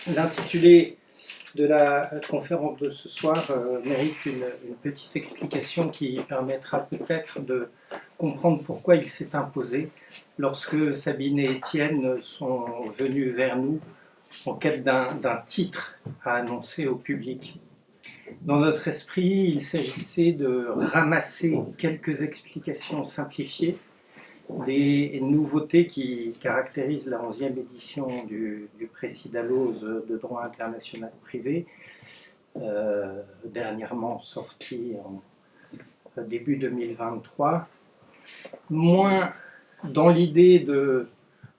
L'intitulé de la conférence de ce soir mérite une petite explication qui permettra peut-être de comprendre pourquoi il s'est imposé lorsque Sabine et Étienne sont venus vers nous en quête d'un titre à annoncer au public. Dans notre esprit, il s'agissait de ramasser quelques explications simplifiées des nouveautés qui caractérisent la 11e édition du Précis Dalloz de droit international privé, dernièrement sorti en début 2023, moins dans l'idée de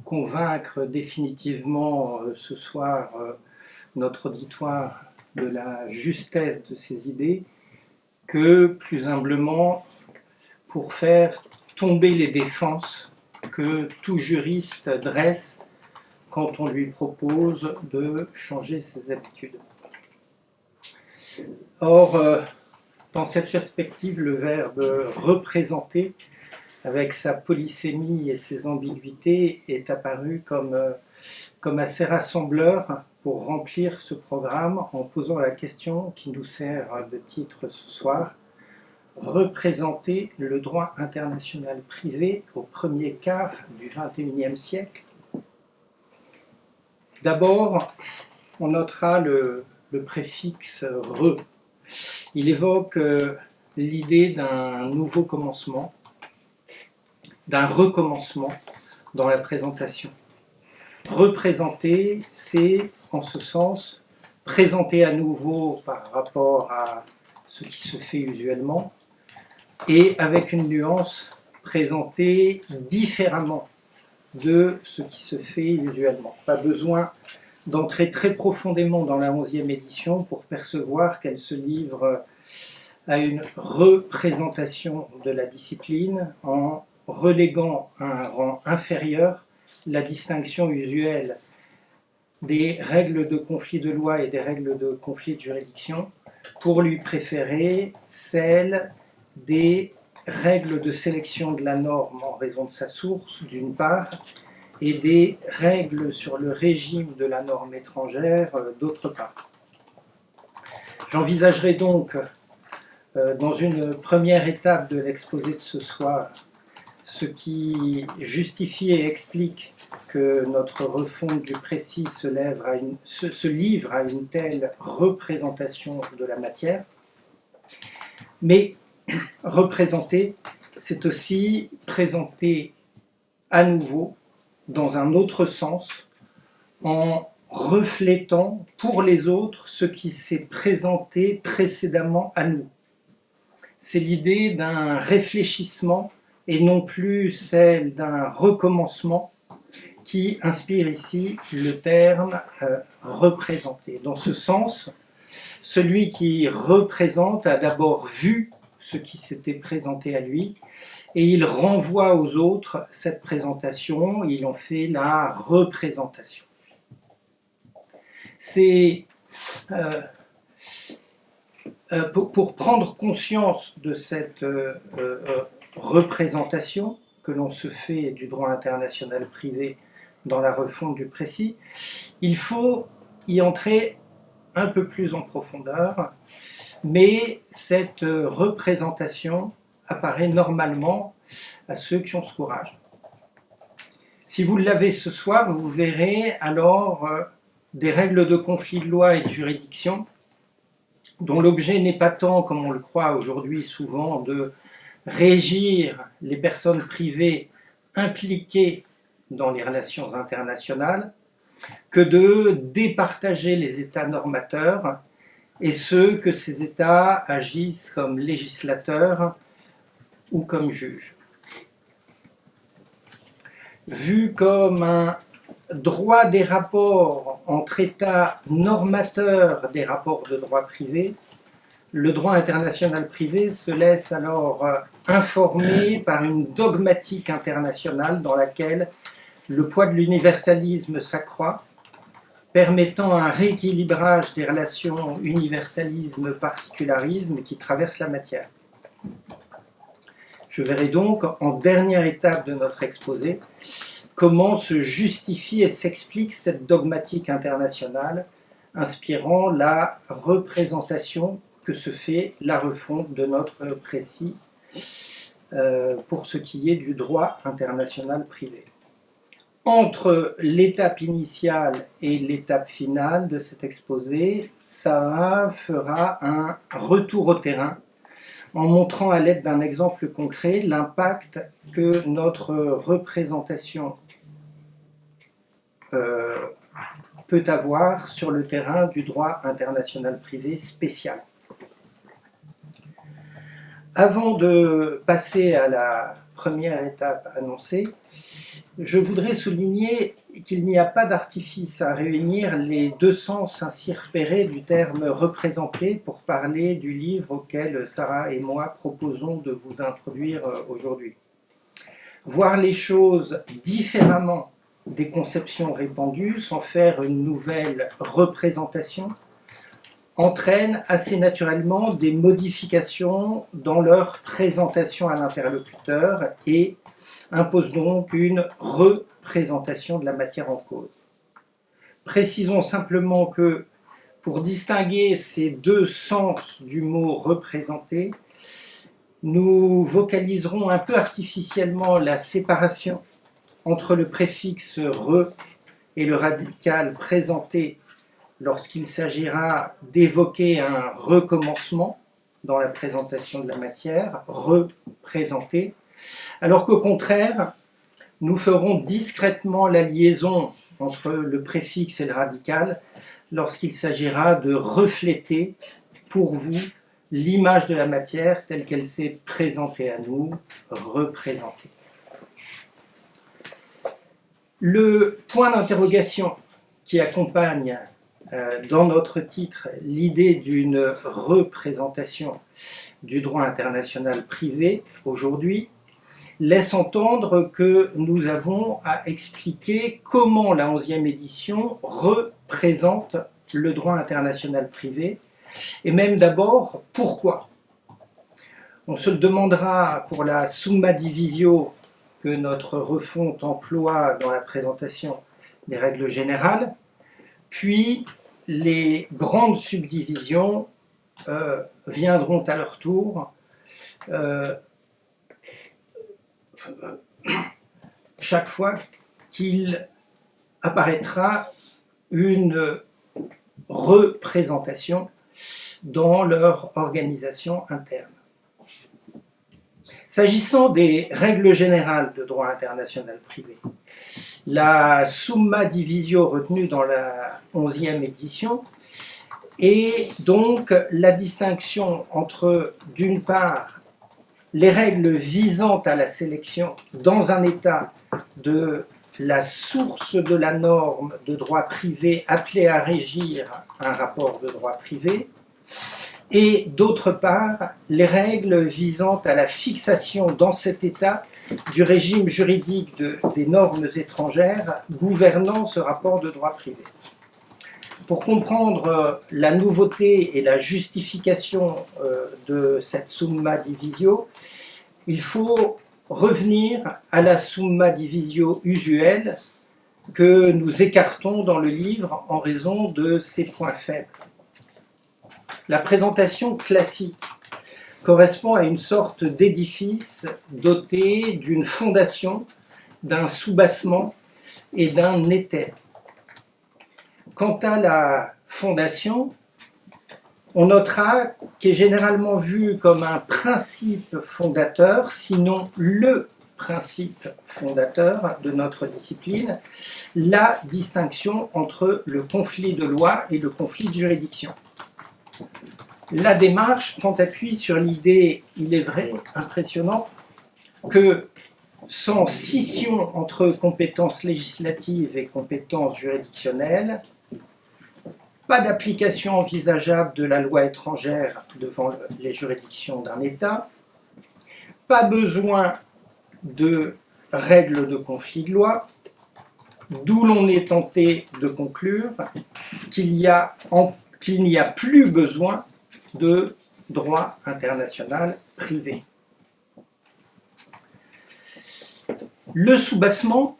convaincre définitivement ce soir notre auditoire de la justesse de ces idées, que plus humblement pour faire tomber les défenses que tout juriste dresse quand on lui propose de changer ses habitudes. Or, dans cette perspective, le verbe représenter, avec sa polysémie et ses ambiguïtés, est apparu comme assez rassembleur pour remplir ce programme en posant la question qui nous sert de titre ce soir: représenter le droit international privé au premier quart du XXIe siècle. D'abord, on notera le préfixe « re ». Il évoque l'idée d'un nouveau commencement, d'un recommencement dans la présentation. Représenter, c'est en ce sens présenter à nouveau par rapport à ce qui se fait usuellement, et avec une nuance, présentée différemment de ce qui se fait usuellement. Pas besoin d'entrer très profondément dans la 11e édition pour percevoir qu'elle se livre à une représentation de la discipline en reléguant à un rang inférieur la distinction usuelle des règles de conflit de loi et des règles de conflit de juridiction pour lui préférer celle des règles de sélection de la norme en raison de sa source, d'une part, et des règles sur le régime de la norme étrangère, d'autre part. J'envisagerai donc, dans une première étape de l'exposé de ce soir, ce qui justifie et explique que notre refonte du précis se livre à une telle représentation de la matière. Mais représenter, c'est aussi présenter à nouveau dans un autre sens, en reflétant pour les autres ce qui s'est présenté précédemment à nous. C'est l'idée d'un réfléchissement et non plus celle d'un recommencement qui inspire ici le terme représenter. Dans ce sens, celui qui représente a d'abord vu ce qui s'était présenté à lui, et il renvoie aux autres cette présentation, il en fait la représentation. C'est pour prendre conscience de cette représentation que l'on se fait du droit international privé dans la refonte du précis, il faut y entrer un peu plus en profondeur, mais cette représentation apparaît normalement à ceux qui ont ce courage. Si vous l'avez ce soir, vous verrez alors des règles de conflit de loi et de juridiction dont l'objet n'est pas tant, comme on le croit aujourd'hui souvent, de régir les personnes privées impliquées dans les relations internationales, que de départager les États normateurs et ceux que ces États agissent comme législateurs ou comme juges. Vu comme un droit des rapports entre États normateurs des rapports de droit privé, le droit international privé se laisse alors informer par une dogmatique internationale dans laquelle le poids de l'universalisme s'accroît, permettant un rééquilibrage des relations universalisme-particularisme qui traversent la matière. Je verrai donc, en dernière étape de notre exposé, comment se justifie et s'explique cette dogmatique internationale inspirant la représentation que se fait la refonte de notre précis pour ce qui est du droit international privé. Entre l'étape initiale et l'étape finale de cet exposé, Sarah fera un retour au terrain en montrant à l'aide d'un exemple concret l'impact que notre représentation peut avoir sur le terrain du droit international privé spécial. Avant de passer à la première étape annoncée, je voudrais souligner qu'il n'y a pas d'artifice à réunir les deux sens ainsi repérés du terme « représenté » pour parler du livre auquel Sarah et moi proposons de vous introduire aujourd'hui. Voir les choses différemment des conceptions répandues sans faire une nouvelle représentation entraîne assez naturellement des modifications dans leur présentation à l'interlocuteur et impose donc une représentation de la matière en cause. Précisons simplement que pour distinguer ces deux sens du mot « représenter », nous vocaliserons un peu artificiellement la séparation entre le préfixe « re » et le radical « présenter » lorsqu'il s'agira d'évoquer un recommencement dans la présentation de la matière, représenter, alors qu'au contraire, nous ferons discrètement la liaison entre le préfixe et le radical lorsqu'il s'agira de refléter pour vous l'image de la matière telle qu'elle s'est présentée à nous, représentée. Le point d'interrogation qui accompagne dans notre titre l'idée d'une représentation du droit international privé aujourd'hui laisse entendre que nous avons à expliquer comment la 11e édition représente le droit international privé et même d'abord pourquoi. On se le demandera pour la summa divisio que notre refonte emploie dans la présentation des règles générales, puis les grandes subdivisions viendront à leur tour chaque fois qu'il apparaîtra une représentation dans leur organisation interne. S'agissant des règles générales de droit international privé, la summa divisio retenue dans la 11e édition est donc la distinction entre, d'une part, les règles visant à la sélection dans un État de la source de la norme de droit privé appelée à régir un rapport de droit privé, et d'autre part, les règles visant à la fixation dans cet État du régime juridique des normes étrangères gouvernant ce rapport de droit privé. Pour comprendre la nouveauté et la justification de cette summa divisio, il faut revenir à la summa divisio usuelle que nous écartons dans le livre en raison de ses points faibles. La présentation classique correspond à une sorte d'édifice doté d'une fondation, d'un soubassement et d'un étai. Quant à la fondation, on notera qu'elle est généralement vue comme un principe fondateur, sinon le principe fondateur de notre discipline, la distinction entre le conflit de loi et le conflit de juridiction. La démarche prend appui sur l'idée, il est vrai, impressionnante, que sans scission entre compétences législatives et compétences juridictionnelles, pas d'application envisageable de la loi étrangère devant les juridictions d'un État, pas besoin de règles de conflit de loi, d'où l'on est tenté de conclure qu'il n'y a plus besoin de droit international privé. Le soubassement,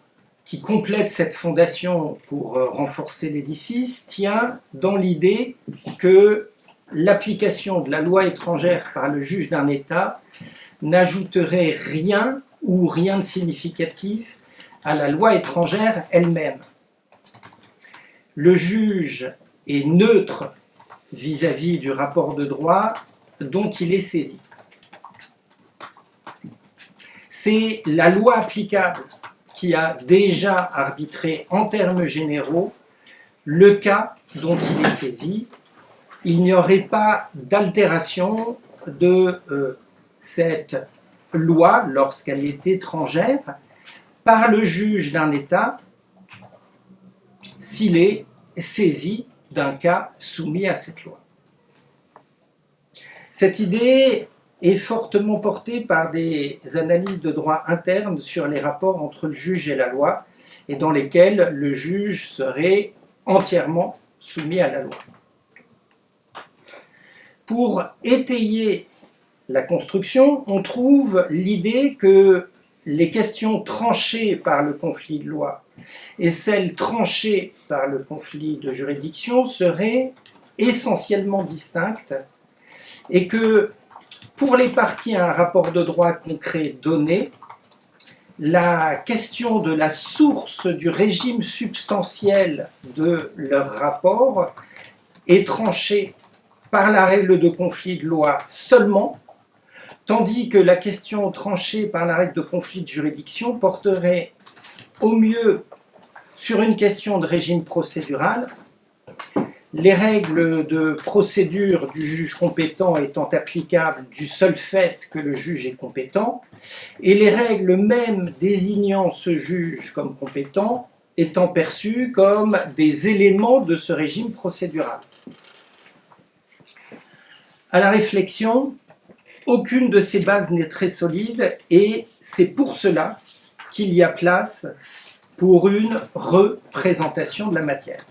qui complète cette fondation pour renforcer l'édifice tient dans l'idée que l'application de la loi étrangère par le juge d'un État n'ajouterait rien ou rien de significatif à la loi étrangère elle-même. Le juge est neutre vis-à-vis du rapport de droit dont il est saisi. C'est la loi applicable qui a déjà arbitré en termes généraux le cas dont il est saisi. Il n'y aurait pas d'altération de cette loi lorsqu'elle est étrangère par le juge d'un État s'il est saisi d'un cas soumis à cette loi. Cette idée est fortement portée par des analyses de droit interne sur les rapports entre le juge et la loi, et dans lesquelles le juge serait entièrement soumis à la loi. Pour étayer la construction, on trouve l'idée que les questions tranchées par le conflit de loi et celles tranchées par le conflit de juridiction seraient essentiellement distinctes et que pour les parties à un rapport de droit concret donné, la question de la source du régime substantiel de leur rapport est tranchée par la règle de conflit de loi seulement, tandis que la question tranchée par la règle de conflit de juridiction porterait au mieux sur une question de régime procédural, les règles de procédure du juge compétent étant applicables du seul fait que le juge est compétent, et les règles même désignant ce juge comme compétent étant perçues comme des éléments de ce régime procédural. À la réflexion, aucune de ces bases n'est très solide et c'est pour cela qu'il y a place pour une représentation de la matière.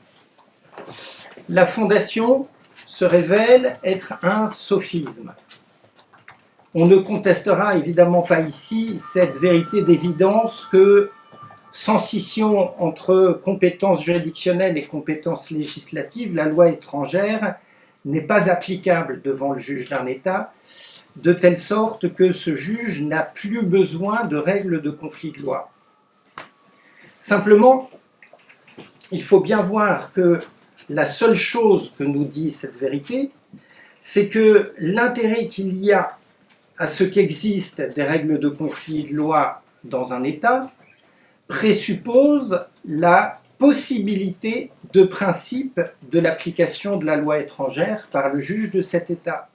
La fondation se révèle être un sophisme. On ne contestera évidemment pas ici cette vérité d'évidence que, sans scission entre compétences juridictionnelles et compétences législatives, la loi étrangère n'est pas applicable devant le juge d'un État, de telle sorte que ce juge n'a plus besoin de règles de conflit de loi. Simplement, il faut bien voir que la seule chose que nous dit cette vérité, c'est que l'intérêt qu'il y a à ce qu'existent des règles de conflit de loi dans un État présuppose la possibilité de principe de l'application de la loi étrangère par le juge de cet État.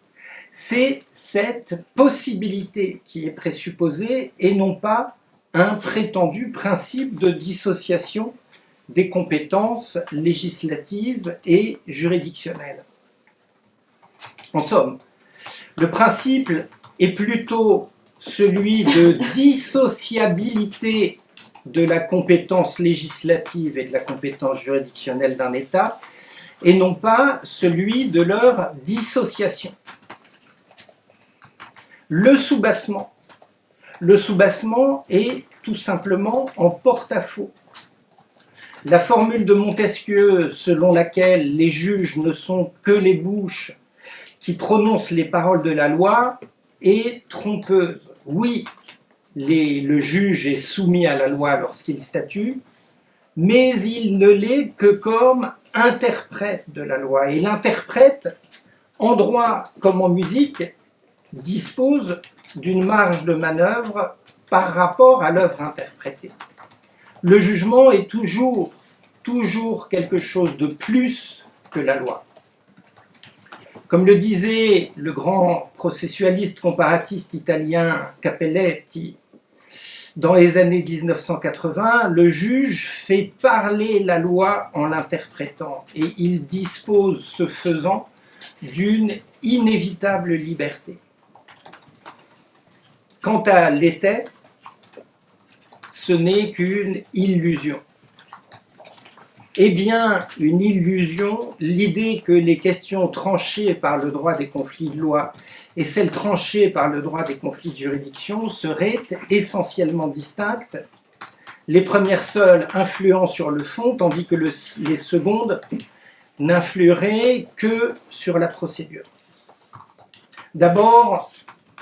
C'est cette possibilité qui est présupposée et non pas un prétendu principe de dissociation des compétences législatives et juridictionnelles. En somme, le principe est plutôt celui de dissociabilité de la compétence législative et de la compétence juridictionnelle d'un État, et non pas celui de leur dissociation. Le soubassement est tout simplement en porte-à-faux. La formule de Montesquieu selon laquelle les juges ne sont que les bouches qui prononcent les paroles de la loi est trompeuse. Oui, le juge est soumis à la loi lorsqu'il statue, mais il ne l'est que comme interprète de la loi. Et l'interprète, en droit comme en musique, dispose d'une marge de manœuvre par rapport à l'œuvre interprétée. Le jugement est toujours quelque chose de plus que la loi. Comme le disait le grand processualiste comparatiste italien Cappelletti, dans les années 1980, le juge fait parler la loi en l'interprétant et il dispose, ce faisant, d'une inévitable liberté. Quant à l'étais, ce n'est qu'une illusion. Eh bien, une illusion, l'idée que les questions tranchées par le droit des conflits de loi et celles tranchées par le droit des conflits de juridiction seraient essentiellement distinctes, Les premières seules influent sur le fond, tandis que les secondes n'influeraient que sur la procédure. D'abord,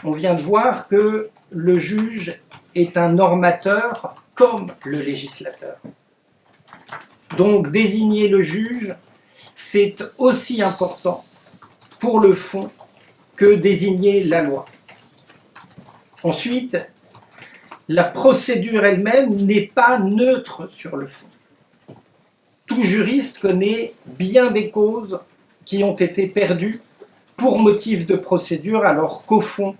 on vient de voir que le juge est un normateur comme le législateur. Donc, désigner le juge, c'est aussi important pour le fond que désigner la loi. Ensuite, la procédure elle-même n'est pas neutre sur le fond. Tout juriste connaît bien des causes qui ont été perdues pour motif de procédure, alors qu'au fond,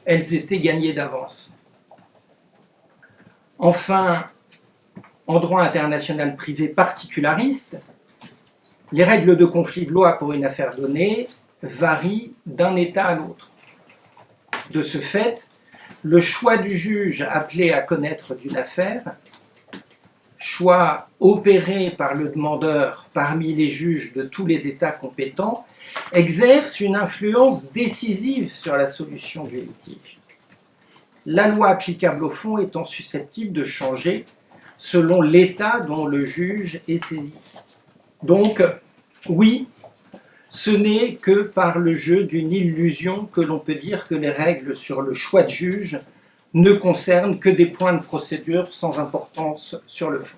elles étaient gagnées d'avance. Enfin, en droit international privé particulariste, les règles de conflit de loi pour une affaire donnée varient d'un État à l'autre. De ce fait, le choix du juge appelé à connaître d'une affaire, choix opéré par le demandeur parmi les juges de tous les États compétents, exerce une influence décisive sur la solution du litige. La loi applicable au fond étant susceptible de changer selon l'État dont le juge est saisi. Donc, oui, ce n'est que par le jeu d'une illusion que l'on peut dire que les règles sur le choix de juge ne concernent que des points de procédure sans importance sur le fond.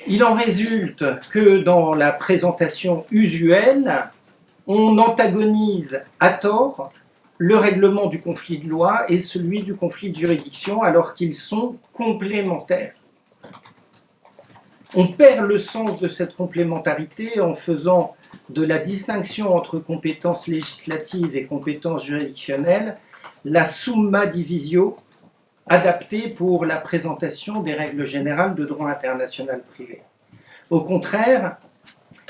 Il en résulte que dans la présentation usuelle, on antagonise à tort le règlement du conflit de loi et celui du conflit de juridiction alors qu'ils sont complémentaires. On perd le sens de cette complémentarité en faisant de la distinction entre compétences législatives et compétences juridictionnelles la summa divisio adaptée pour la présentation des règles générales de droit international privé. Au contraire,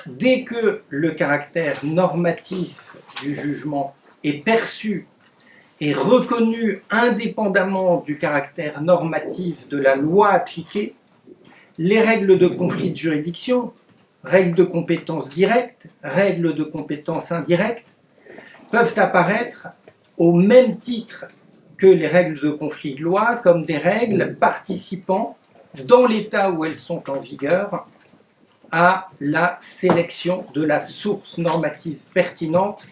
dès que le caractère normatif du jugement est perçu et reconnu indépendamment du caractère normatif de la loi appliquée, les règles de conflit de juridiction, règles de compétence directe, règles de compétence indirecte, peuvent apparaître au même titre que les règles de conflit de loi comme des règles participant, dans l'état où elles sont en vigueur, à la sélection de la source normative pertinente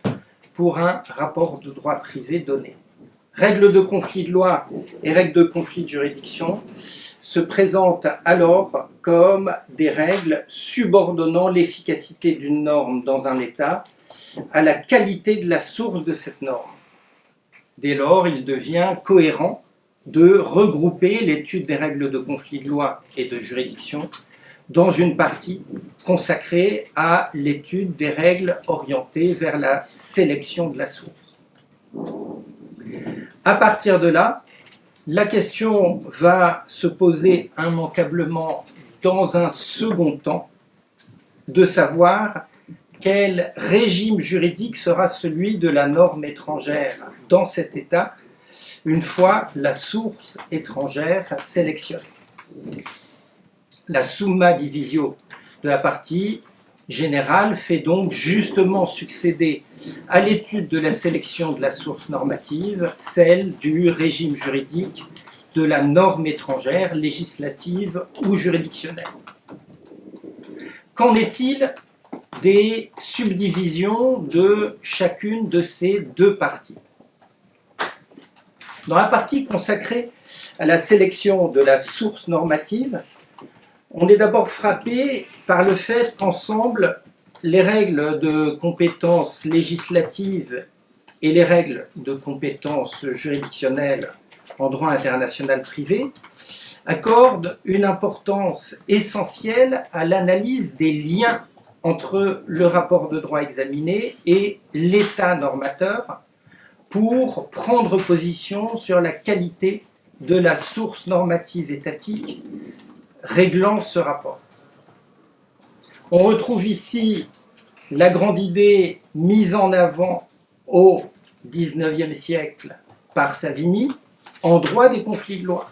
pour un rapport de droit privé donné. Règles de conflit de loi et règles de conflit de juridiction se présentent alors comme des règles subordonnant l'efficacité d'une norme dans un État à la qualité de la source de cette norme. Dès lors, il devient cohérent de regrouper l'étude des règles de conflit de loi et de juridiction dans une partie consacrée à l'étude des règles orientées vers la sélection de la source. À partir de là, la question va se poser immanquablement dans un second temps de savoir quel régime juridique sera celui de la norme étrangère dans cet État une fois la source étrangère sélectionnée. La summa divisio de la partie générale fait donc justement succéder à l'étude de la sélection de la source normative, celle du régime juridique de la norme étrangère, législative ou juridictionnelle. Qu'en est-il des subdivisions de chacune de ces deux parties? Dans la partie consacrée à la sélection de la source normative, on est d'abord frappé par le fait qu'ensemble, les règles de compétences législatives et les règles de compétences juridictionnelles en droit international privé accordent une importance essentielle à l'analyse des liens entre le rapport de droit examiné et l'État normateur pour prendre position sur la qualité de la source normative étatique réglant ce rapport. On retrouve ici la grande idée mise en avant au XIXe siècle par Savigny en droit des conflits de loi.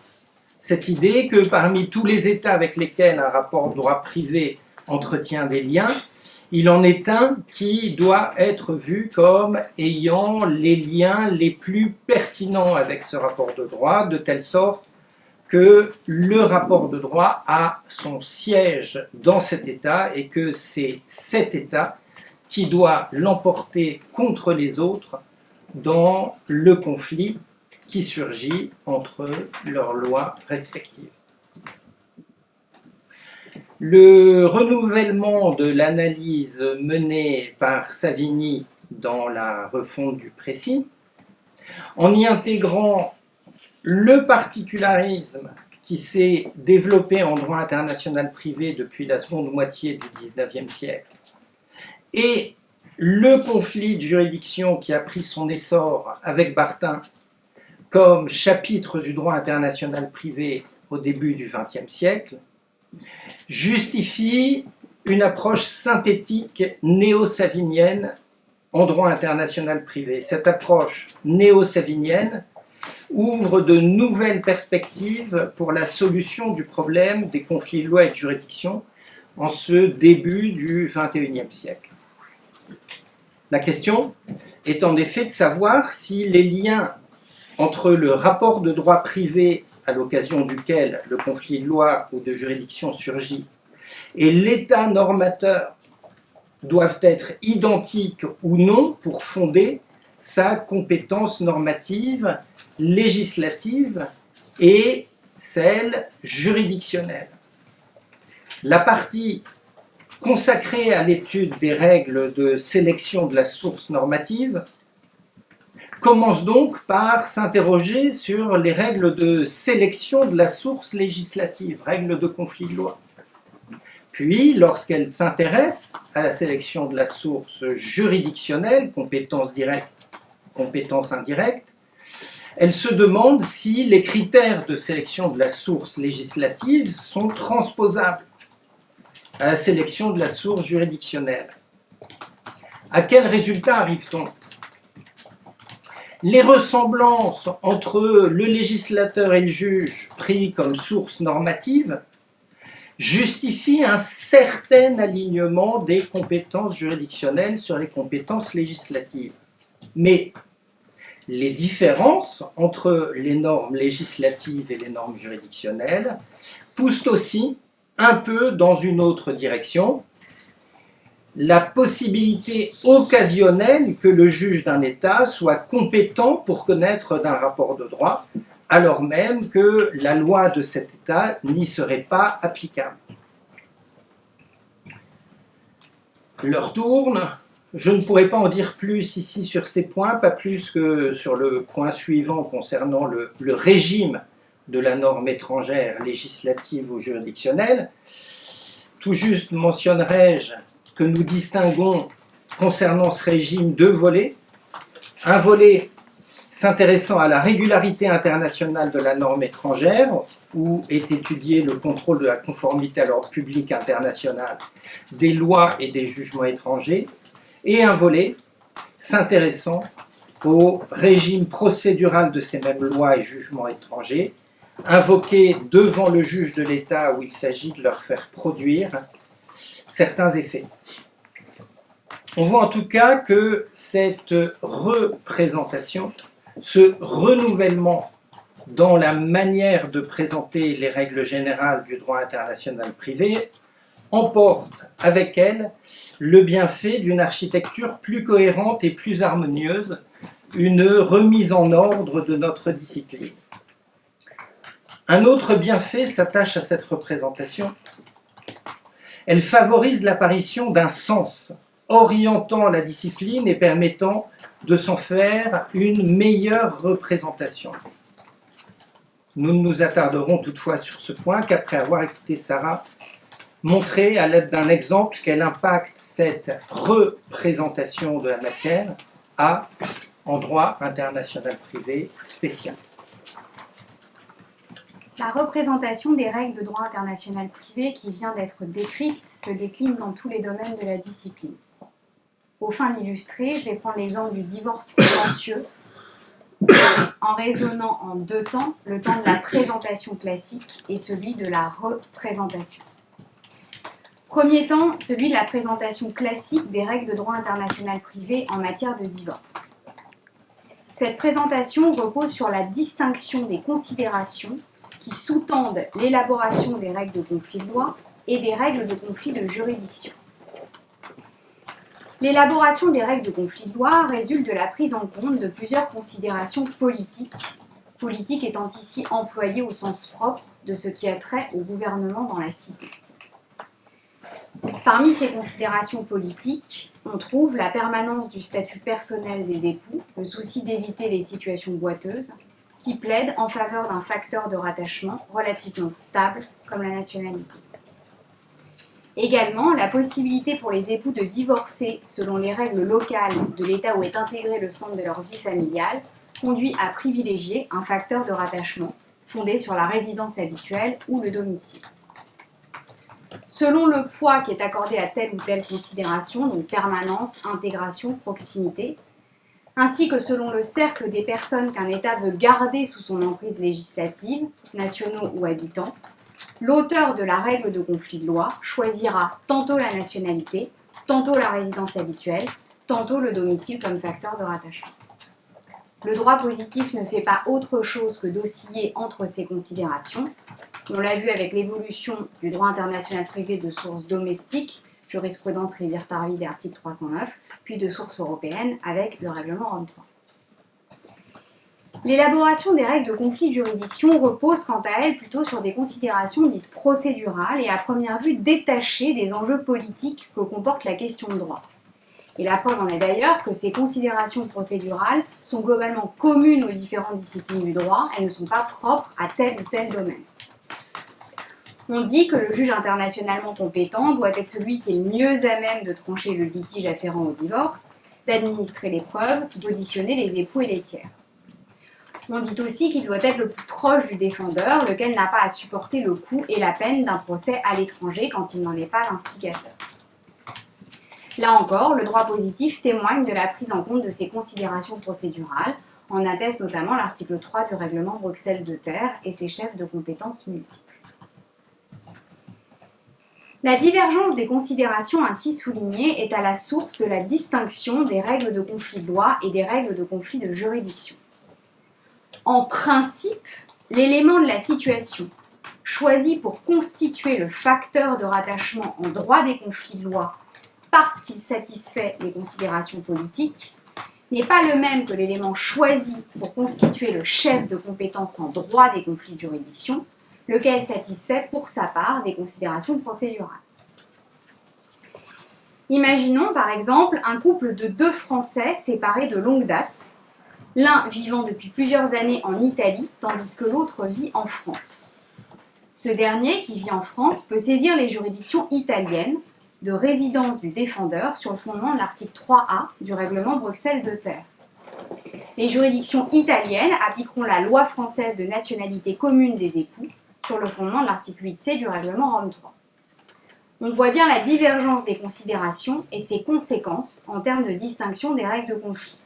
Cette idée que parmi tous les États avec lesquels un rapport de droit privé entretient des liens, il en est un qui doit être vu comme ayant les liens les plus pertinents avec ce rapport de droit, de telle sorte que le rapport de droit a son siège dans cet État et que c'est cet État qui doit l'emporter contre les autres dans le conflit qui surgit entre leurs lois respectives. Le renouvellement de l'analyse menée par Savigny dans la refonte du précis, en y intégrant le particularisme qui s'est développé en droit international privé depuis la seconde moitié du XIXe siècle et le conflit de juridiction qui a pris son essor avec Bartin comme chapitre du droit international privé au début du XXe siècle, justifie une approche synthétique néo-savinienne en droit international privé. Cette approche néo-savinienne ouvre de nouvelles perspectives pour la solution du problème des conflits de loi et de juridiction en ce début du XXIe siècle. La question est en effet de savoir si les liens entre le rapport de droit privé à l'occasion duquel le conflit de loi ou de juridiction surgit et l'état normateur doivent être identiques ou non pour fonder sa compétence normative, législative et celle juridictionnelle. La partie consacrée à l'étude des règles de sélection de la source normative commence donc par s'interroger sur les règles de sélection de la source législative, règles de conflit de loi. Puis, lorsqu'elle s'intéresse à la sélection de la source juridictionnelle, compétence directe, compétence indirecte, elle se demande si les critères de sélection de la source législative sont transposables à la sélection de la source juridictionnelle. À quel résultat arrive-t-on ? Les ressemblances entre le législateur et le juge pris comme source normative justifient un certain alignement des compétences juridictionnelles sur les compétences législatives. Mais les différences entre les normes législatives et les normes juridictionnelles poussent aussi un peu dans une autre direction, la possibilité occasionnelle que le juge d'un État soit compétent pour connaître d'un rapport de droit, alors même que la loi de cet État n'y serait pas applicable. L'heure tourne, je ne pourrais pas en dire plus ici sur ces points, pas plus que sur le point suivant concernant le régime de la norme étrangère législative ou juridictionnelle. Tout juste mentionnerai-je que nous distinguons concernant ce régime deux volets. Un volet s'intéressant à la régularité internationale de la norme étrangère, où est étudié le contrôle de la conformité à l'ordre public international des lois et des jugements étrangers, et un volet s'intéressant au régime procédural de ces mêmes lois et jugements étrangers, invoqués devant le juge de l'État où il s'agit de leur faire produire certains effets. On voit en tout cas que cette représentation, ce renouvellement dans la manière de présenter les règles générales du droit international privé emporte avec elle le bienfait d'une architecture plus cohérente et plus harmonieuse, une remise en ordre de notre discipline. Un autre bienfait s'attache à cette représentation. Elle favorise l'apparition d'un sens orientant la discipline et permettant de s'en faire une meilleure représentation. Nous ne nous attarderons toutefois sur ce point qu'après avoir écouté Sarah montrer à l'aide d'un exemple quel impact cette représentation de la matière a en droit international privé spécial. La représentation des règles de droit international privé qui vient d'être décrite se décline dans tous les domaines de la discipline. Aux fins d'illustrer, je vais prendre l'exemple du divorce contentieux en raisonnant en deux temps, le temps de la présentation classique et celui de la représentation. Premier temps, celui de la présentation classique des règles de droit international privé en matière de divorce. Cette présentation repose sur la distinction des considérations qui sous-tendent l'élaboration des règles de conflit de loi et des règles de conflit de juridiction. L'élaboration des règles de conflit de loi résulte de la prise en compte de plusieurs considérations politiques, politique étant ici employée au sens propre de ce qui a trait au gouvernement dans la cité. Parmi ces considérations politiques, on trouve la permanence du statut personnel des époux, le souci d'éviter les situations boiteuses, qui plaident en faveur d'un facteur de rattachement relativement stable comme la nationalité. Également, la possibilité pour les époux de divorcer selon les règles locales de l'État où est intégré le centre de leur vie familiale conduit à privilégier un facteur de rattachement fondé sur la résidence habituelle ou le domicile. Selon le poids qui est accordé à telle ou telle considération, donc permanence, intégration, proximité, ainsi que selon le cercle des personnes qu'un État veut garder sous son emprise législative, nationaux ou habitants, l'auteur de la règle de conflit de loi choisira tantôt la nationalité, tantôt la résidence habituelle, tantôt le domicile comme facteur de rattachement. Le droit positif ne fait pas autre chose que d'osciller entre ces considérations. On l'a vu avec l'évolution du droit international privé de sources domestiques, jurisprudence Rivière-Tarvide et article 309, puis de sources européennes avec le règlement Rome III. L'élaboration des règles de conflit de juridiction repose quant à elle plutôt sur des considérations dites procédurales et à première vue détachées des enjeux politiques que comporte la question de droit. Et la preuve en est d'ailleurs que ces considérations procédurales sont globalement communes aux différentes disciplines du droit, elles ne sont pas propres à tel ou tel domaine. On dit que le juge internationalement compétent doit être celui qui est le mieux à même de trancher le litige afférent au divorce, d'administrer les preuves, d'auditionner les époux et les tiers. On dit aussi qu'il doit être le plus proche du défendeur, lequel n'a pas à supporter le coût et la peine d'un procès à l'étranger quand il n'en est pas l'instigateur. Là encore, le droit positif témoigne de la prise en compte de ces considérations procédurales, en atteste notamment l'article 3 du règlement Bruxelles II Ter et ses chefs de compétences multiples. La divergence des considérations ainsi soulignées est à la source de la distinction des règles de conflit de loi et des règles de conflit de juridiction. En principe, l'élément de la situation choisi pour constituer le facteur de rattachement en droit des conflits de loi parce qu'il satisfait les considérations politiques n'est pas le même que l'élément choisi pour constituer le chef de compétence en droit des conflits de juridiction, lequel satisfait pour sa part des considérations procédurales. Imaginons par exemple un couple de deux Français séparés de longue date, l'un vivant depuis plusieurs années en Italie, tandis que l'autre vit en France. Ce dernier, qui vit en France, peut saisir les juridictions italiennes de résidence du défendeur sur le fondement de l'article 3A du règlement Bruxelles II Ter. Les juridictions italiennes appliqueront la loi française de nationalité commune des époux sur le fondement de l'article 8C du règlement Rome III. On voit bien la divergence des considérations et ses conséquences en termes de distinction des règles de conflit.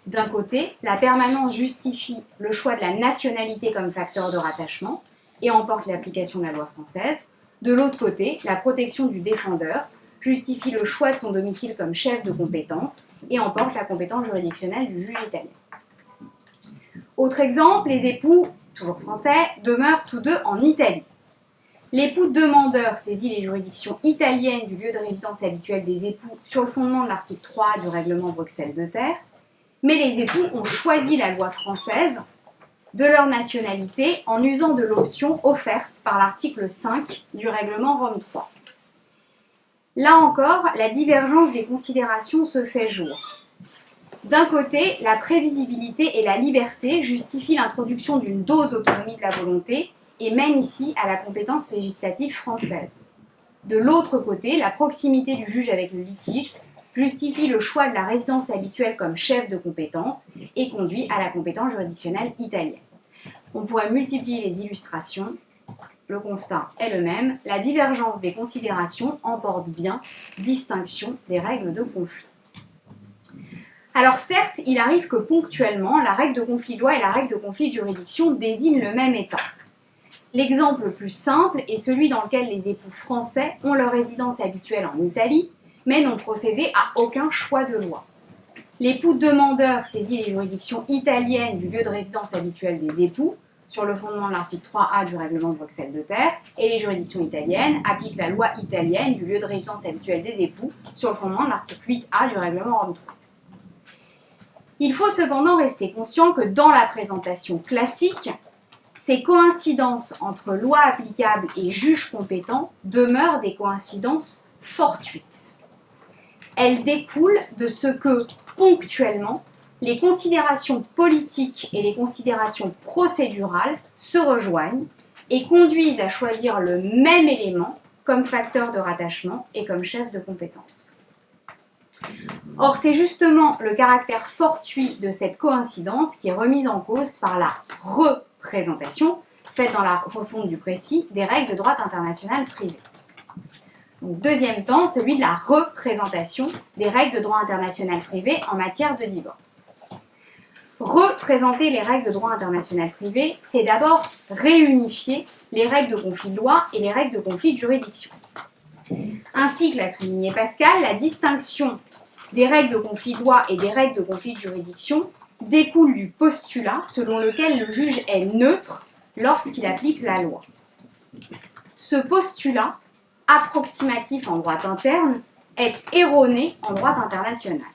D'un côté, la permanence justifie le choix de la nationalité comme facteur de rattachement et emporte l'application de la loi française. De l'autre côté, la protection du défendeur justifie le choix de son domicile comme chef de compétence et emporte la compétence juridictionnelle du juge italien. Autre exemple, les époux, toujours français, demeurent tous deux en Italie. L'époux demandeur saisit les juridictions italiennes du lieu de résidence habituel des époux sur le fondement de l'article 3 du règlement Bruxelles II Ter, mais les époux ont choisi la loi française de leur nationalité en usant de l'option offerte par l'article 5 du règlement Rome III. Là encore, la divergence des considérations se fait jour. D'un côté, la prévisibilité et la liberté justifient l'introduction d'une dose d'autonomie de la volonté et mènent ici à la compétence législative française. De l'autre côté, la proximité du juge avec le litige justifie le choix de la résidence habituelle comme chef de compétence et conduit à la compétence juridictionnelle italienne. On pourrait multiplier les illustrations, le constat est le même, la divergence des considérations emporte bien distinction des règles de conflit. Alors certes, il arrive que ponctuellement, la règle de conflit de loi et la règle de conflit de juridiction désignent le même État. L'exemple le plus simple est celui dans lequel les époux français ont leur résidence habituelle en Italie, mais n'ont procédé à aucun choix de loi. L'époux demandeur saisit les juridictions italiennes du lieu de résidence habituel des époux sur le fondement de l'article 3A du règlement de Bruxelles de Terre, et les juridictions italiennes appliquent la loi italienne du lieu de résidence habituel des époux sur le fondement de l'article 8A du règlement Rome 3. Il faut cependant rester conscient que dans la présentation classique, ces coïncidences entre loi applicable et juge compétent demeurent des coïncidences fortuites. Elles découlent de ce que, ponctuellement, les considérations politiques et les considérations procédurales se rejoignent et conduisent à choisir le même élément comme facteur de rattachement et comme chef de compétence. Or, c'est justement le caractère fortuit de cette coïncidence qui est remise en cause par la représentation faite dans la refonte du précis des règles de droit international privé. Donc, deuxième temps, celui de la représentation des règles de droit international privé en matière de divorce. Représenter les règles de droit international privé, c'est d'abord réunifier les règles de conflit de loi et les règles de conflit de juridiction. Ainsi que l'a souligné Pascal, la distinction des règles de conflit de loi et des règles de conflit de juridiction découle du postulat selon lequel le juge est neutre lorsqu'il applique la loi. Ce postulat, approximatif en droit interne, est erroné en droit international.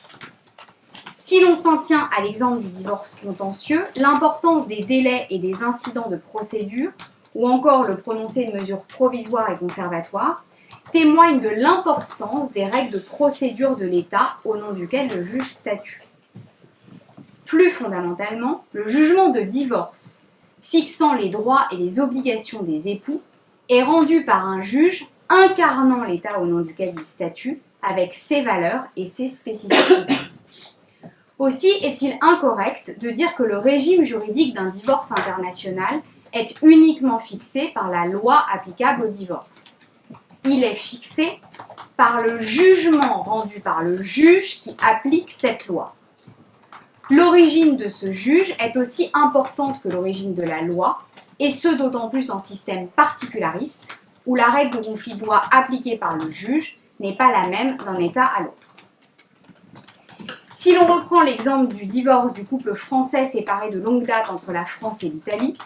Si l'on s'en tient à l'exemple du divorce contentieux, l'importance des délais et des incidents de procédure, ou encore le prononcé de mesures provisoires et conservatoires, témoignent de l'importance des règles de procédure de l'État au nom duquel le juge statue. Plus fondamentalement, le jugement de divorce, fixant les droits et les obligations des époux, est rendu par un juge incarnant l'État au nom duquel il statue, avec ses valeurs et ses spécificités. Aussi est-il incorrect de dire que le régime juridique d'un divorce international est uniquement fixé par la loi applicable au divorce. Il est fixé par le jugement rendu par le juge qui applique cette loi. L'origine de ce juge est aussi importante que l'origine de la loi, et ce d'autant plus en système particulariste, où la règle de conflit de loi appliquée par le juge n'est pas la même d'un État à l'autre. Si l'on reprend l'exemple du divorce du couple français séparé de longue date entre la France et l'Italie,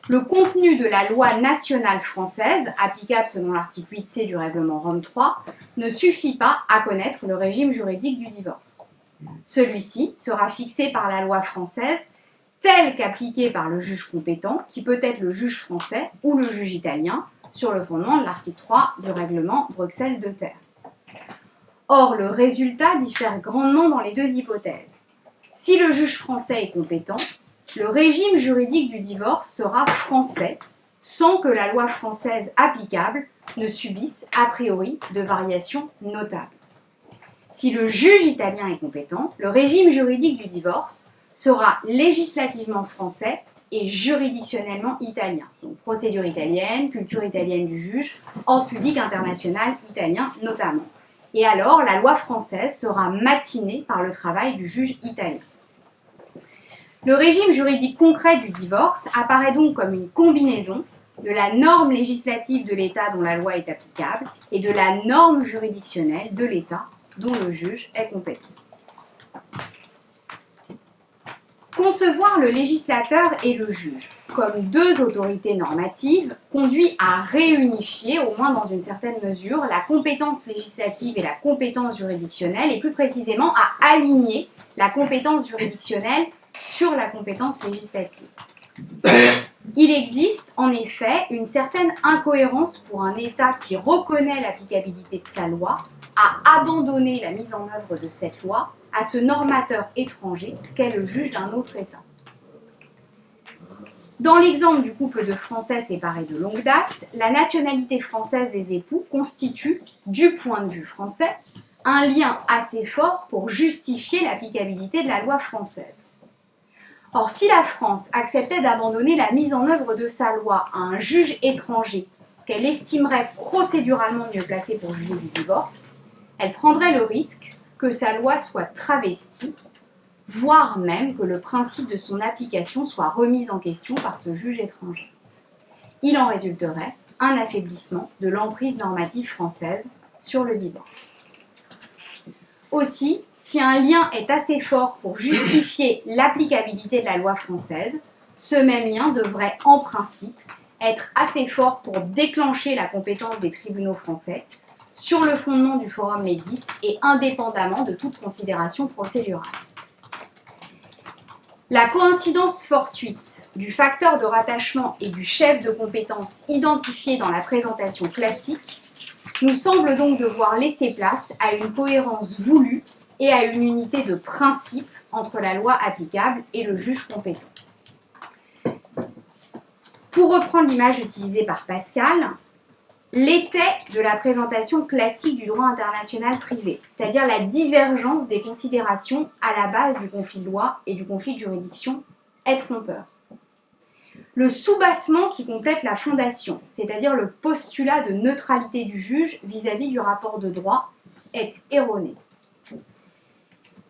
le contenu de la loi nationale française, applicable selon l'article 8C du règlement Rome 3, ne suffit pas à connaître le régime juridique du divorce. Celui-ci sera fixé par la loi française tel qu'appliqué par le juge compétent, qui peut être le juge français ou le juge italien, sur le fondement de l'article 3 du règlement Bruxelles de Terre. Or, le résultat diffère grandement dans les deux hypothèses. Si le juge français est compétent, le régime juridique du divorce sera français, sans que la loi française applicable ne subisse a priori de variations notables. Si le juge italien est compétent, le régime juridique du divorce sera législativement français et juridictionnellement italien. Donc procédure italienne, culture italienne du juge, ordre public international italien notamment. Et alors, la loi française sera matinée par le travail du juge italien. Le régime juridique concret du divorce apparaît donc comme une combinaison de la norme législative de l'État dont la loi est applicable et de la norme juridictionnelle de l'État dont le juge est compétent. Concevoir le législateur et le juge comme deux autorités normatives conduit à réunifier, au moins dans une certaine mesure, la compétence législative et la compétence juridictionnelle, et plus précisément à aligner la compétence juridictionnelle sur la compétence législative. Il existe en effet une certaine incohérence pour un État qui reconnaît l'applicabilité de sa loi à abandonner la mise en œuvre de cette loi à ce normateur étranger qu'est le juge d'un autre État. Dans l'exemple du couple de Français séparés de longue date, la nationalité française des époux constitue, du point de vue français, un lien assez fort pour justifier l'applicabilité de la loi française. Or, si la France acceptait d'abandonner la mise en œuvre de sa loi à un juge étranger qu'elle estimerait procéduralement mieux placé pour juger du divorce, elle prendrait le risque que sa loi soit travestie, voire même que le principe de son application soit remis en question par ce juge étranger. Il en résulterait un affaiblissement de l'emprise normative française sur le divorce. Aussi, si un lien est assez fort pour justifier l'applicabilité de la loi française, ce même lien devrait en principe être assez fort pour déclencher la compétence des tribunaux français sur le fondement du forum Legis et indépendamment de toute considération procédurale. La coïncidence fortuite du facteur de rattachement et du chef de compétence identifié dans la présentation classique nous semble donc devoir laisser place à une cohérence voulue et à une unité de principe entre la loi applicable et le juge compétent. Pour reprendre l'image utilisée par Pascal, l'étai de la présentation classique du droit international privé, c'est-à-dire la divergence des considérations à la base du conflit de loi et du conflit de juridiction, est trompeur. Le soubassement qui complète la fondation, c'est-à-dire le postulat de neutralité du juge vis-à-vis du rapport de droit, est erroné.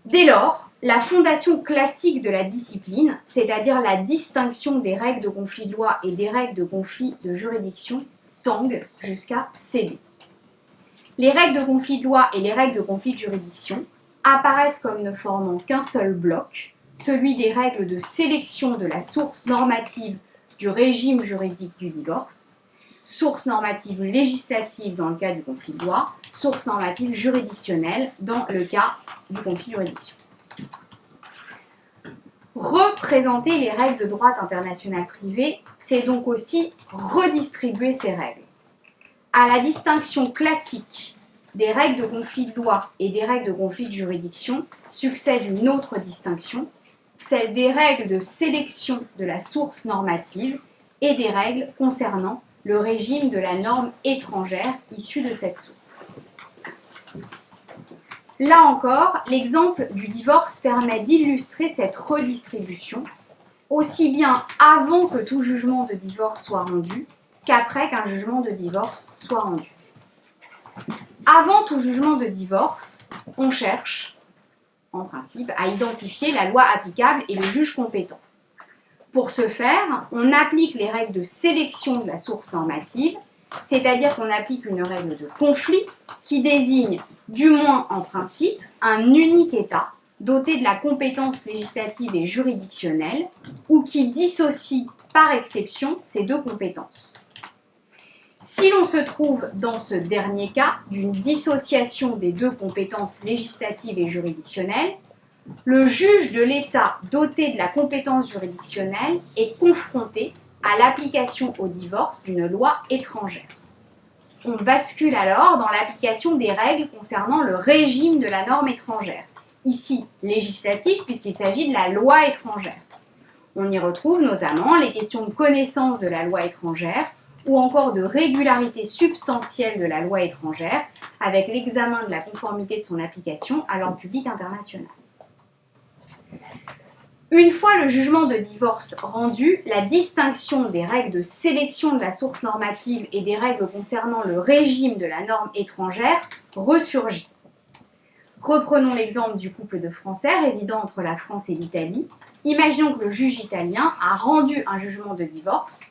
Dès lors, la fondation classique de la discipline, c'est-à-dire la distinction des règles de conflit de loi et des règles de conflit de juridiction, tangue jusqu'à céder. Les règles de conflit de loi et les règles de conflit de juridiction apparaissent comme ne formant qu'un seul bloc, celui des règles de sélection de la source normative du régime juridique du divorce, source normative législative dans le cas du conflit de loi, source normative juridictionnelle dans le cas du conflit de juridiction. Représenter les règles de droit international privé, c'est donc aussi redistribuer ces règles. À la distinction classique des règles de conflit de loi et des règles de conflit de juridiction succède une autre distinction, celle des règles de sélection de la source normative et des règles concernant le régime de la norme étrangère issue de cette source. Là encore, l'exemple du divorce permet d'illustrer cette redistribution, aussi bien avant que tout jugement de divorce soit rendu, qu'après qu'un jugement de divorce soit rendu. Avant tout jugement de divorce, on cherche, en principe, à identifier la loi applicable et le juge compétent. Pour ce faire, on applique les règles de sélection de la source normative, c'est-à-dire qu'on applique une règle de conflit qui désigne, du moins en principe, un unique État doté de la compétence législative et juridictionnelle ou qui dissocie par exception ces deux compétences. Si l'on se trouve dans ce dernier cas d'une dissociation des deux compétences législatives et juridictionnelles, le juge de l'État doté de la compétence juridictionnelle est confronté à l'application au divorce d'une loi étrangère. On bascule alors dans l'application des règles concernant le régime de la norme étrangère, ici législative puisqu'il s'agit de la loi étrangère. On y retrouve notamment les questions de connaissance de la loi étrangère ou encore de régularité substantielle de la loi étrangère avec l'examen de la conformité de son application à l'ordre public international. Une fois le jugement de divorce rendu, la distinction des règles de sélection de la source normative et des règles concernant le régime de la norme étrangère ressurgit. Reprenons l'exemple du couple de Français résidant entre la France et l'Italie. Imaginons que le juge italien a rendu un jugement de divorce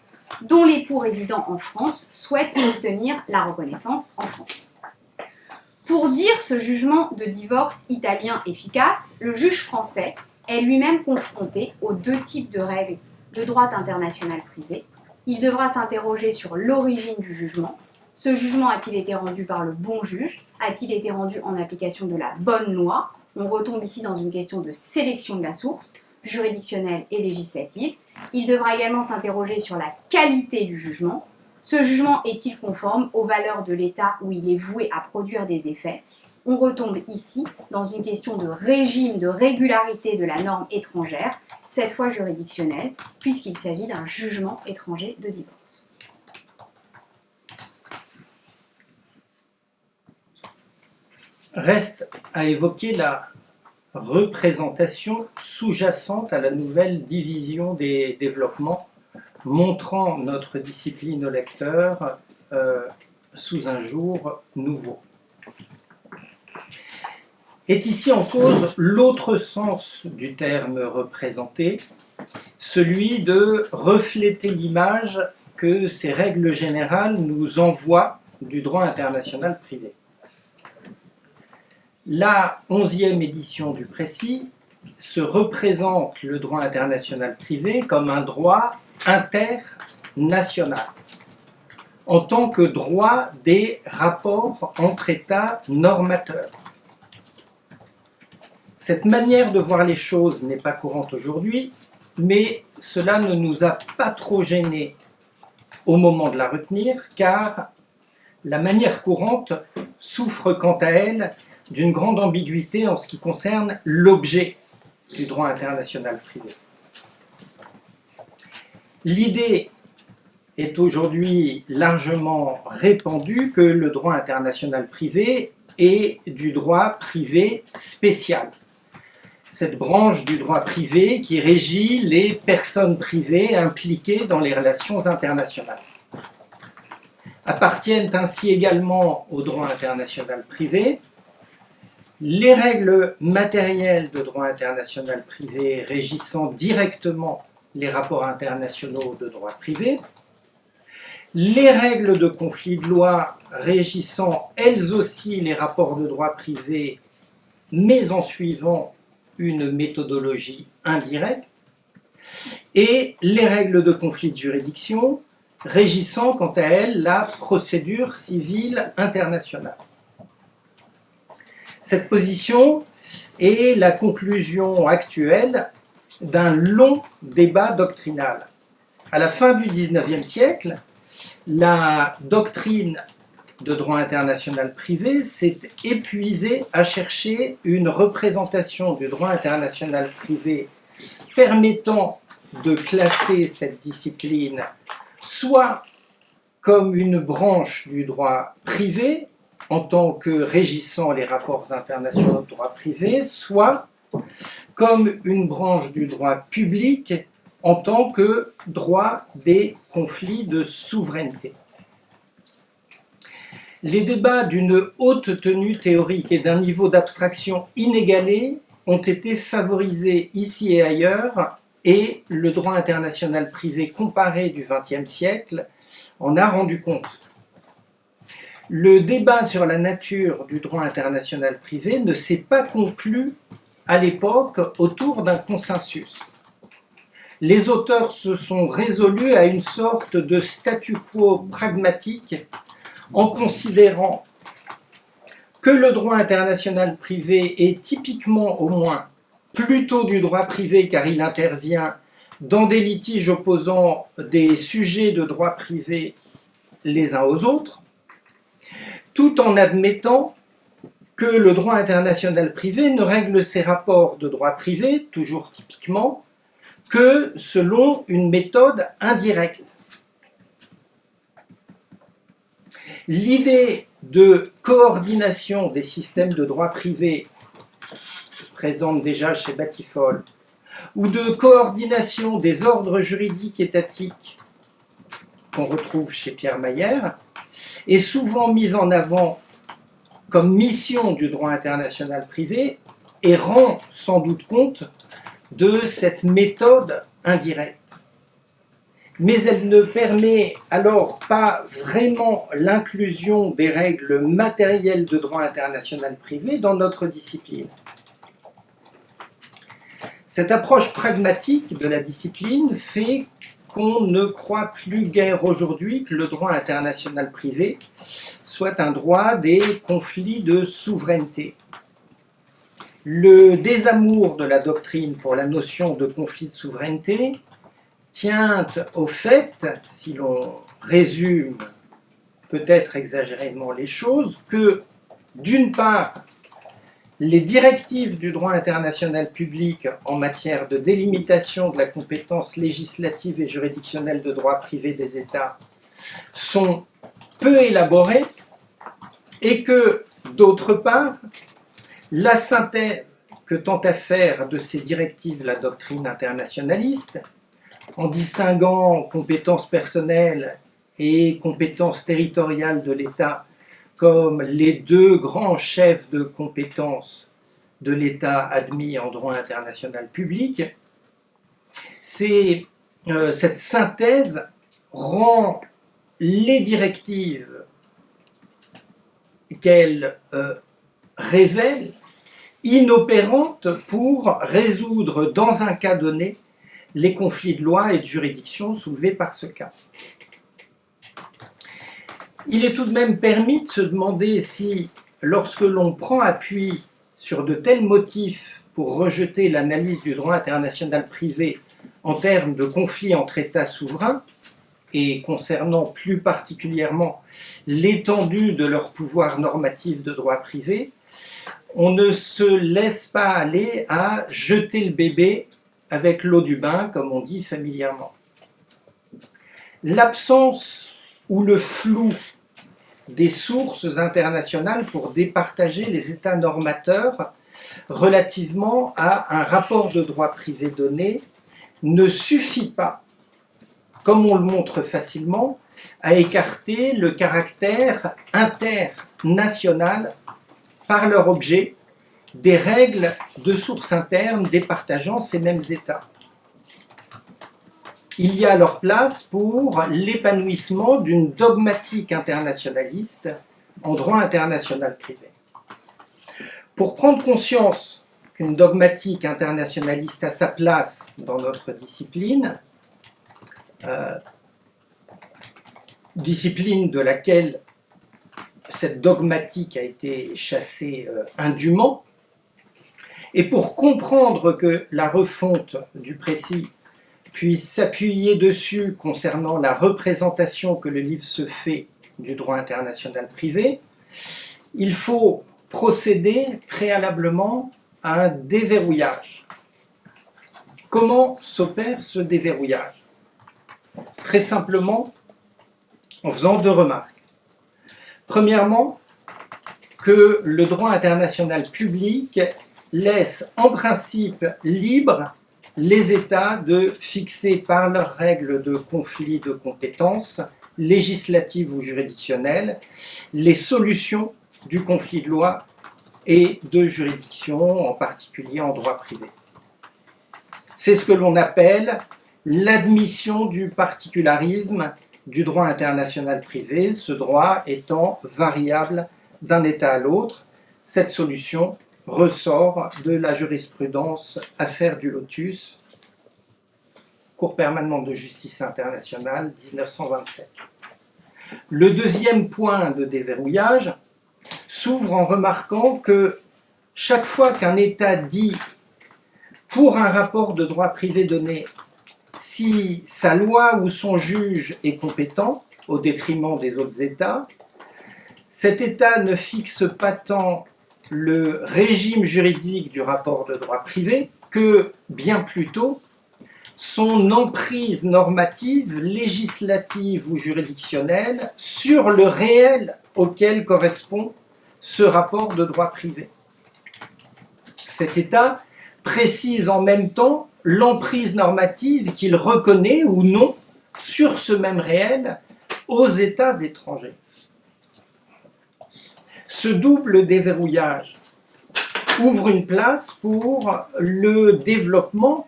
dont l'époux résidant en France souhaite obtenir la reconnaissance en France. Pour dire ce jugement de divorce italien efficace, le juge français est lui-même confronté aux deux types de règles de droit international privé. Il devra s'interroger sur l'origine du jugement. Ce jugement a-t-il été rendu par le bon juge? A-t-il été rendu en application de la bonne loi? On retombe ici dans une question de sélection de la source, juridictionnelle et législative. Il devra également s'interroger sur la qualité du jugement. Ce jugement est-il conforme aux valeurs de l'État où il est voué à produire des effets? On retombe ici dans une question de régime de régularité de la norme étrangère, cette fois juridictionnelle, puisqu'il s'agit d'un jugement étranger de divorce. Reste à évoquer la représentation sous-jacente à la nouvelle division des développements, montrant notre discipline au lecteur sous un jour nouveau. Est ici en cause l'autre sens du terme représenté, celui de refléter l'image que ces règles générales nous envoient du droit international privé. La 11e édition du précis se représente le droit international privé comme un droit international, en tant que droit des rapports entre États normateurs. Cette manière de voir les choses n'est pas courante aujourd'hui, mais cela ne nous a pas trop gênés au moment de la retenir, car la manière courante souffre quant à elle d'une grande ambiguïté en ce qui concerne l'objet du droit international privé. L'idée est aujourd'hui largement répandue que le droit international privé est du droit privé spécial. Cette branche du droit privé qui régit les personnes privées impliquées dans les relations internationales. Appartiennent ainsi également au droit international privé les règles matérielles de droit international privé régissant directement les rapports internationaux de droit privé, les règles de conflit de loi régissant elles aussi les rapports de droit privé, mais en suivant une méthodologie indirecte, et les règles de conflit de juridiction régissant quant à elles la procédure civile internationale. Cette position est la conclusion actuelle d'un long débat doctrinal. À la fin du XIXe siècle, la doctrine de droit international privé s'est épuisée à chercher une représentation du droit international privé permettant de classer cette discipline soit comme une branche du droit privé en tant que régissant les rapports internationaux de droit privé, soit comme une branche du droit public en tant que droit des conflits de souveraineté. Les débats d'une haute tenue théorique et d'un niveau d'abstraction inégalé ont été favorisés ici et ailleurs, et le droit international privé comparé du XXe siècle en a rendu compte. Le débat sur la nature du droit international privé ne s'est pas conclu à l'époque autour d'un consensus. Les auteurs se sont résolus à une sorte de statu quo pragmatique en considérant que le droit international privé est typiquement au moins plutôt du droit privé car il intervient dans des litiges opposant des sujets de droit privé les uns aux autres, tout en admettant que le droit international privé ne règle ses rapports de droit privé, toujours typiquement, que selon une méthode indirecte. L'idée de coordination des systèmes de droit privé, présente déjà chez Batifolle, ou de coordination des ordres juridiques étatiques, qu'on retrouve chez Pierre Mayer, est souvent mise en avant comme mission du droit international privé et rend sans doute compte de cette méthode indirecte. Mais elle ne permet alors pas vraiment l'inclusion des règles matérielles de droit international privé dans notre discipline. Cette approche pragmatique de la discipline fait qu'on ne croit plus guère aujourd'hui que le droit international privé soit un droit des conflits de souveraineté. Le désamour de la doctrine pour la notion de conflit de souveraineté tient au fait, si l'on résume peut-être exagérément les choses, que d'une part, les directives du droit international public en matière de délimitation de la compétence législative et juridictionnelle de droit privé des États sont peu élaborées et que, d'autre part, la synthèse que tente à faire de ces directives la doctrine internationaliste, en distinguant compétences personnelles et compétences territoriales de l'État comme les deux grands chefs de compétences de l'État admis en droit international public, cette synthèse rend les directives qu'elle révèle inopérante pour résoudre dans un cas donné les conflits de loi et de juridiction soulevés par ce cas. Il est tout de même permis de se demander si, lorsque l'on prend appui sur de tels motifs pour rejeter l'analyse du droit international privé en termes de conflits entre États souverains, et concernant plus particulièrement l'étendue de leur pouvoir normatif de droit privé, on ne se laisse pas aller à jeter le bébé avec l'eau du bain, comme on dit familièrement. L'absence ou le flou des sources internationales pour départager les États normateurs relativement à un rapport de droit privé donné ne suffit pas, comme on le montre facilement, à écarter le caractère international par leur objet des règles de source interne départageant ces mêmes États. Il y a alors place pour l'épanouissement d'une dogmatique internationaliste en droit international privé. Pour prendre conscience qu'une dogmatique internationaliste a sa place dans notre discipline, discipline de laquelle cette dogmatique a été chassée indûment, et pour comprendre que la refonte du précis puisse s'appuyer dessus concernant la représentation que le livre se fait du droit international privé, il faut procéder préalablement à un déverrouillage. Comment s'opère ce déverrouillage? Très simplement, en faisant deux remarques. Premièrement, que le droit international public laisse en principe libre les États de fixer par leurs règles de conflit de compétences, législatives ou juridictionnelles, les solutions du conflit de loi et de juridiction, en particulier en droit privé. C'est ce que l'on appelle l'admission du particularisme du droit international privé, ce droit étant variable d'un État à l'autre. Cette solution ressort de la jurisprudence Affaire du Lotus, Cour permanente de justice internationale, 1927. Le deuxième point de déverrouillage s'ouvre en remarquant que chaque fois qu'un État dit, pour un rapport de droit privé donné, si sa loi ou son juge est compétent au détriment des autres États, cet État ne fixe pas tant le régime juridique du rapport de droit privé que, bien plutôt, son emprise normative, législative ou juridictionnelle sur le réel auquel correspond ce rapport de droit privé. Cet État précise en même temps l'emprise normative qu'il reconnaît ou non sur ce même réel aux États étrangers. Ce double déverrouillage ouvre une place pour le développement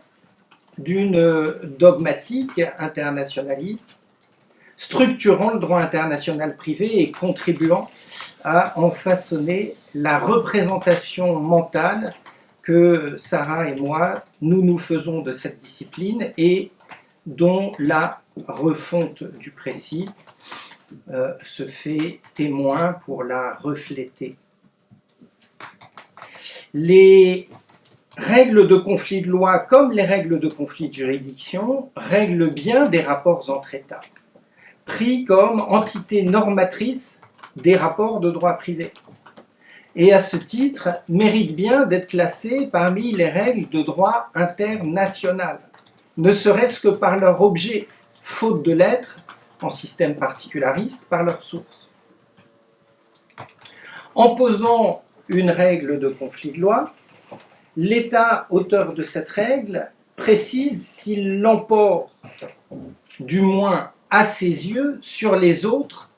d'une dogmatique internationaliste structurant le droit international privé et contribuant à en façonner la représentation mentale que Sarah et moi, nous faisons de cette discipline et dont la refonte du précis se fait témoin pour la refléter. Les règles de conflit de loi, comme les règles de conflit de juridiction, règlent bien des rapports entre États, pris comme entité normatrice des rapports de droit privé. Et à ce titre, méritent bien d'être classés parmi les règles de droit international, ne serait-ce que par leur objet, faute de l'être, en système particulariste, par leur source. En posant une règle de conflit de loi, l'État auteur de cette règle précise s'il l'emporte, du moins à ses yeux, sur les autres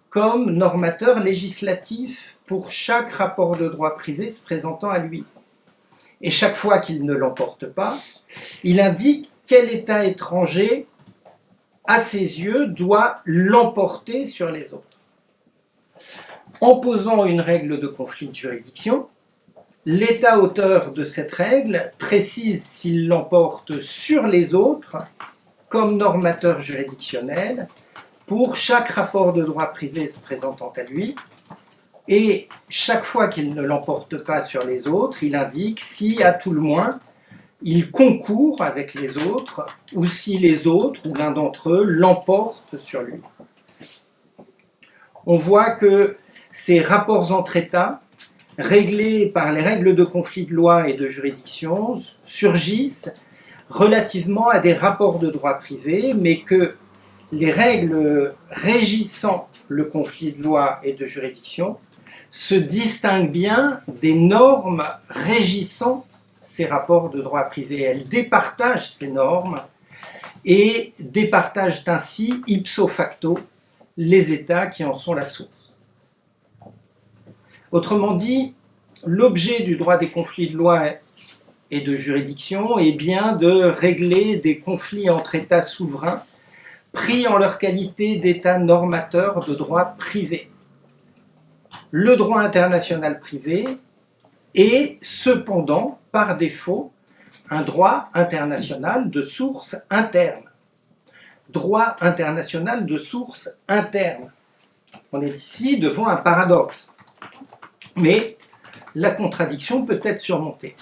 comme normateur législatif pour chaque rapport de droit privé se présentant à lui. Et chaque fois qu'il ne l'emporte pas, il indique quel État étranger, à ses yeux, doit l'emporter sur les autres. En posant une règle de conflit de juridiction, L'État auteur de cette règle précise s'il l'emporte sur les autres comme normateur juridictionnel pour chaque rapport de droit privé se présentant à lui, et chaque fois qu'il ne l'emporte pas sur les autres, il indique si, à tout le moins, il concourt avec les autres, ou si les autres, ou l'un d'entre eux, l'emportent sur lui. On voit que ces rapports entre États, réglés par les règles de conflit de loi et de juridiction, surgissent relativement à des rapports de droit privé, mais que les règles régissant le conflit de loi et de juridiction se distinguent bien des normes régissant ces rapports de droit privé. Elles départagent ces normes et départagent ainsi ipso facto les États qui en sont la source. Autrement dit, l'objet du droit des conflits de loi et de juridiction est bien de régler des conflits entre États souverains pris en leur qualité d'État normateur de droit privé. Le droit international privé est cependant, par défaut, un droit international de source interne. Droit international de source interne. On est ici devant un paradoxe. Mais la contradiction peut être surmontée.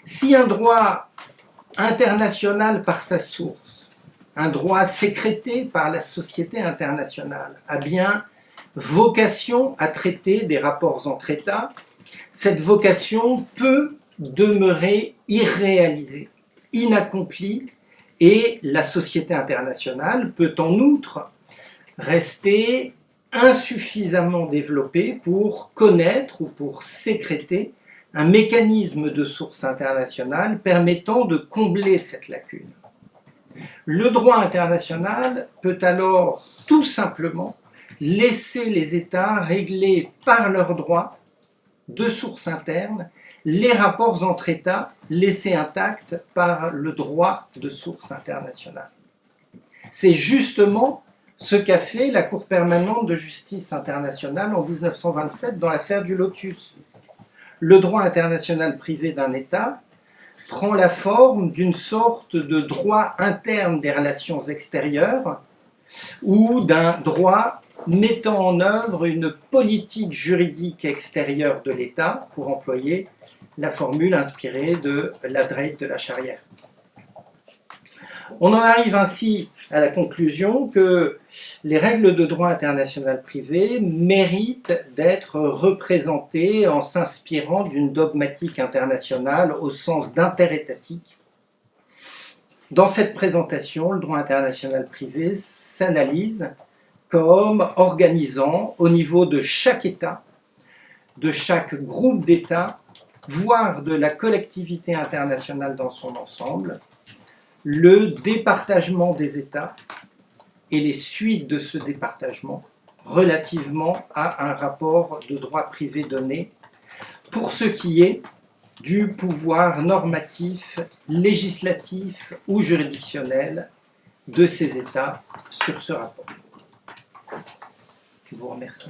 Si un droit international par sa source, un droit sécrété par la société internationale, a bien vocation à traiter des rapports entre États, cette vocation peut demeurer irréalisée, inaccomplie, et la société internationale peut en outre rester insuffisamment développée pour connaître ou pour sécréter un mécanisme de source internationale permettant de combler cette lacune. Le droit international peut alors tout simplement laisser les États régler par leur droit de source interne les rapports entre États laissés intacts par le droit de source internationale. C'est justement ce qu'a fait la Cour permanente de justice internationale en 1927 dans l'affaire du Lotus. Le droit international privé d'un État prend la forme d'une sorte de droit interne des relations extérieures ou d'un droit mettant en œuvre une politique juridique extérieure de l'État, pour employer la formule inspirée de Ladreit de la Charrière. On en arrive ainsi à la conclusion que les règles de droit international privé méritent d'être représentées en s'inspirant d'une dogmatique internationale au sens d'interétatique. Dans cette présentation, le droit international privé s'analyse comme organisant au niveau de chaque État, de chaque groupe d'États, voire de la collectivité internationale dans son ensemble, le départagement des États et les suites de ce départagement relativement à un rapport de droit privé donné, pour ce qui est du pouvoir normatif, législatif ou juridictionnel de ces États sur ce rapport. Je vous remercie.